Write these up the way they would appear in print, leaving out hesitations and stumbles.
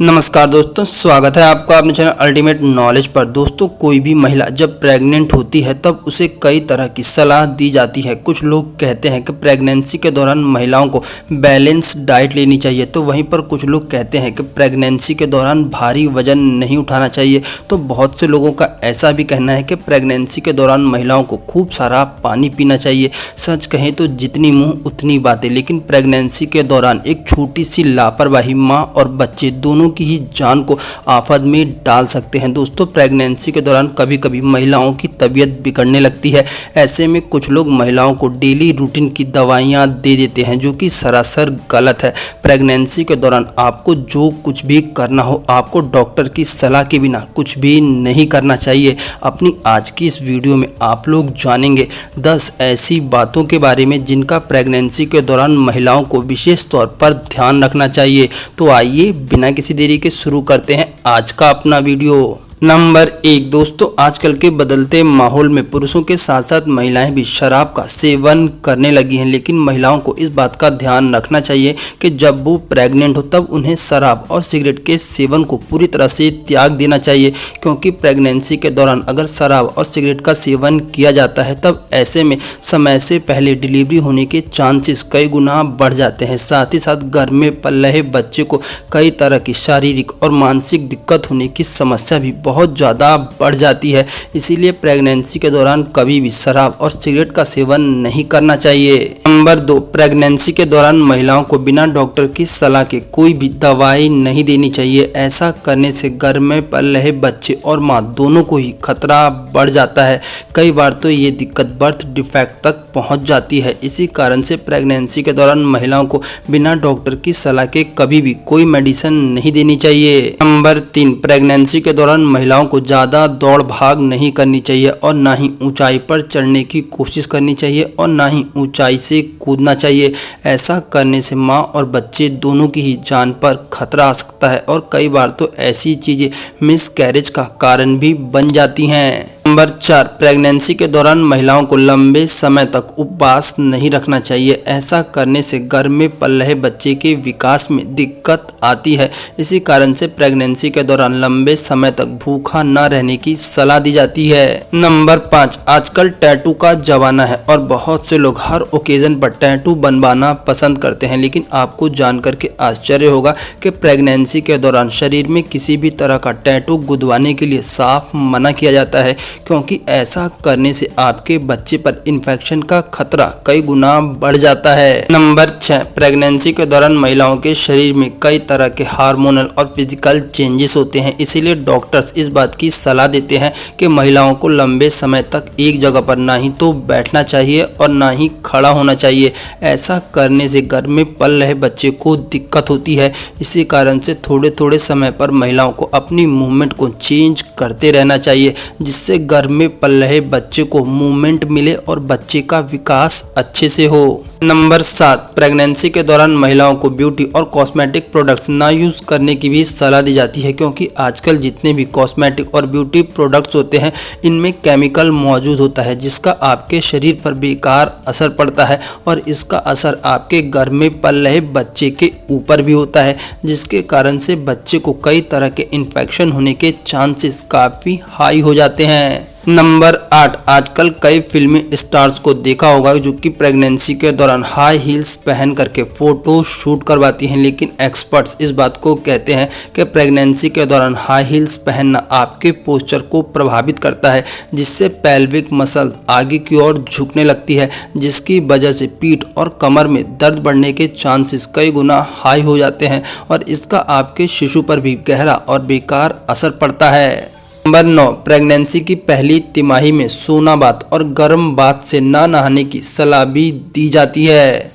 नमस्कार दोस्तों, स्वागत है आपका अपने चैनल अल्टीमेट नॉलेज पर। दोस्तों, कोई भी महिला जब प्रेग्नेंट होती है तब उसे कई तरह की सलाह दी जाती है। कुछ लोग कहते हैं कि प्रेगनेंसी के दौरान महिलाओं को बैलेंस डाइट लेनी चाहिए, तो वहीं पर कुछ लोग कहते हैं कि प्रेगनेंसी के दौरान भारी वजन नहीं उठाना चाहिए। तो बहुत से लोगों का ऐसा भी कहना है कि प्रेगनेंसी के दौरान महिलाओं को खूब सारा पानी पीना चाहिए। सच कहें तो जितनी मुँह उतनी बातें, लेकिन प्रेगनेंसी के दौरान एक छोटी सी लापरवाही माँ और बच्चे दोनों की ही जान को आफत में डाल सकते हैं। दोस्तों, प्रेगनेंसी के दौरान कभी कभी महिलाओं की तबीयत बिगड़ने लगती है। ऐसे में कुछ लोग महिलाओं को डेली रूटीन की दवाइयां दे देते हैं, जो कि सरासर गलत है। प्रेगनेंसी के दौरान आपको जो कुछ भी करना हो, आपको डॉक्टर की सलाह के बिना कुछ भी नहीं करना चाहिए। अपनी आज की इस वीडियो में आप लोग जानेंगे 10 ऐसी बातों के बारे में जिनका प्रेगनेंसी के दौरान महिलाओं को विशेष तौर पर ध्यान रखना चाहिए। तो आइए बिना किसी देरी के शुरू करते हैं आज का अपना वीडियो। नंबर 1 दोस्तों, आजकल के बदलते माहौल में पुरुषों के साथ साथ महिलाएं भी शराब का सेवन करने लगी हैं। लेकिन महिलाओं को इस बात का ध्यान रखना चाहिए कि जब वो प्रेग्नेंट हो तब उन्हें शराब और सिगरेट के सेवन को पूरी तरह से त्याग देना चाहिए, क्योंकि प्रेगनेंसी के दौरान अगर शराब और सिगरेट का सेवन किया जाता है तब ऐसे में समय से पहले डिलीवरी होने के चांसेस कई गुना बढ़ जाते हैं। साथ ही साथ घर में पल रहे बच्चे को कई तरह की शारीरिक और मानसिक दिक्कत होने की समस्या भी बहुत ज़्यादा बढ़ जाती है। इसीलिए प्रेगनेंसी के दौरान कभी भी शराब और सिगरेट का सेवन नहीं करना चाहिए। नंबर 2, प्रेगनेंसी के दौरान महिलाओं को बिना डॉक्टर की सलाह के कोई भी दवाई नहीं देनी चाहिए। ऐसा करने से घर में पल रहे बच्चे और माँ दोनों को ही खतरा बढ़ जाता है। कई बार तो ये दिक्कत बर्थ डिफेक्ट तक पहुँच जाती है। इसी कारण से प्रेगनेंसी के दौरान महिलाओं को बिना डॉक्टर की सलाह के कभी भी कोई मेडिसिन नहीं देनी चाहिए। नंबर 3, प्रेगनेंसी के दौरान महिलाओं को ज़्यादा दौड़ भाग नहीं करनी चाहिए और ना ही ऊंचाई पर चढ़ने की कोशिश करनी चाहिए और ना ही ऊंचाई से कूदना चाहिए। ऐसा करने से माँ और बच्चे दोनों की ही जान पर खतरा आ सकता है और कई बार तो ऐसी चीज़ें मिसकैरेज का कारण भी बन जाती हैं। नंबर 4, प्रेगनेंसी के दौरान महिलाओं को लंबे समय तक उपवास नहीं रखना चाहिए। ऐसा करने से घर में पल रहे बच्चे के विकास में दिक्कत आती है। इसी कारण से प्रेगनेंसी के दौरान लंबे समय तक भूखा न रहने की सलाह दी जाती है। नंबर 5, आजकल टैटू का जमाना है और बहुत से लोग हर ओकेजन पर टैटू बनवाना पसंद करते हैं। लेकिन आपको जानकर के आश्चर्य होगा कि प्रेगनेंसी के दौरान शरीर में किसी भी तरह का टैटू गुदवाने के लिए साफ मना किया जाता है, क्योंकि ऐसा करने से आपके बच्चे पर इन्फेक्शन का खतरा कई गुना बढ़ जाता है। नंबर 6, प्रेगनेंसी के दौरान महिलाओं के शरीर में कई तरह के हार्मोनल और फिजिकल चेंजेस होते हैं। इसीलिए डॉक्टर्स इस बात की सलाह देते हैं कि महिलाओं को लंबे समय तक एक जगह पर ना ही तो बैठना चाहिए और ना ही खड़ा होना चाहिए। ऐसा करने से घर में पल रहे बच्चे को दिक्कत होती है। इसी कारण से थोड़े थोड़े समय पर महिलाओं को अपनी मूवमेंट को चेंज करते रहना चाहिए, जिससे घर में पल रहे बच्चे को मूवमेंट मिले और बच्चे का विकास अच्छे से हो। नंबर 7, प्रेगनेंसी के दौरान महिलाओं को ब्यूटी और कॉस्मेटिक प्रोडक्ट्स ना यूज़ करने की भी सलाह दी जाती है, क्योंकि आजकल जितने भी कॉस्मेटिक और ब्यूटी प्रोडक्ट्स होते हैं इनमें केमिकल मौजूद होता है, जिसका आपके शरीर पर बेकार असर पड़ता है और इसका असर आपके घर में पल रहे बच्चे के ऊपर भी होता है, जिसके कारण से बच्चे को कई तरह के इन्फेक्शन होने के चांसेस काफ़ी हाई हो जाते हैं। नंबर 8, आजकल कई फिल्मी स्टार्स को देखा होगा जो कि प्रेगनेंसी के दौरान हाई हील्स पहन करके फ़ोटो शूट करवाती हैं। लेकिन एक्सपर्ट्स इस बात को कहते हैं कि प्रेगनेंसी के दौरान हाई हील्स पहनना आपके पोस्चर को प्रभावित करता है, जिससे पेल्विक मसल आगे की ओर झुकने लगती है, जिसकी वजह से पीठ और कमर में दर्द बढ़ने के चांसेस कई गुना हाई हो जाते हैं और इसका आपके शिशु पर भी गहरा और बेकार असर पड़ता है। नंबर 9, प्रेगनेंसी की पहली तिमाही में सोना बाथ और गर्म बाथ से ना नहाने की सलाह भी दी जाती है।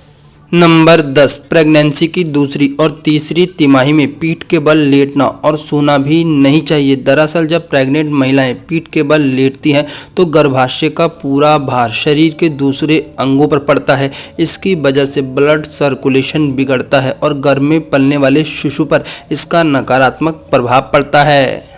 नंबर 10, प्रेगनेंसी की दूसरी और तीसरी तिमाही में पीठ के बल लेटना और सोना भी नहीं चाहिए। दरअसल जब प्रेग्नेंट महिलाएं पीठ के बल लेटती हैं तो गर्भाशय का पूरा भार शरीर के दूसरे अंगों पर पड़ता है। इसकी वजह से ब्लड सर्कुलेशन बिगड़ता है और गर्भ में पलने वाले शिशु पर इसका नकारात्मक प्रभाव पड़ता है।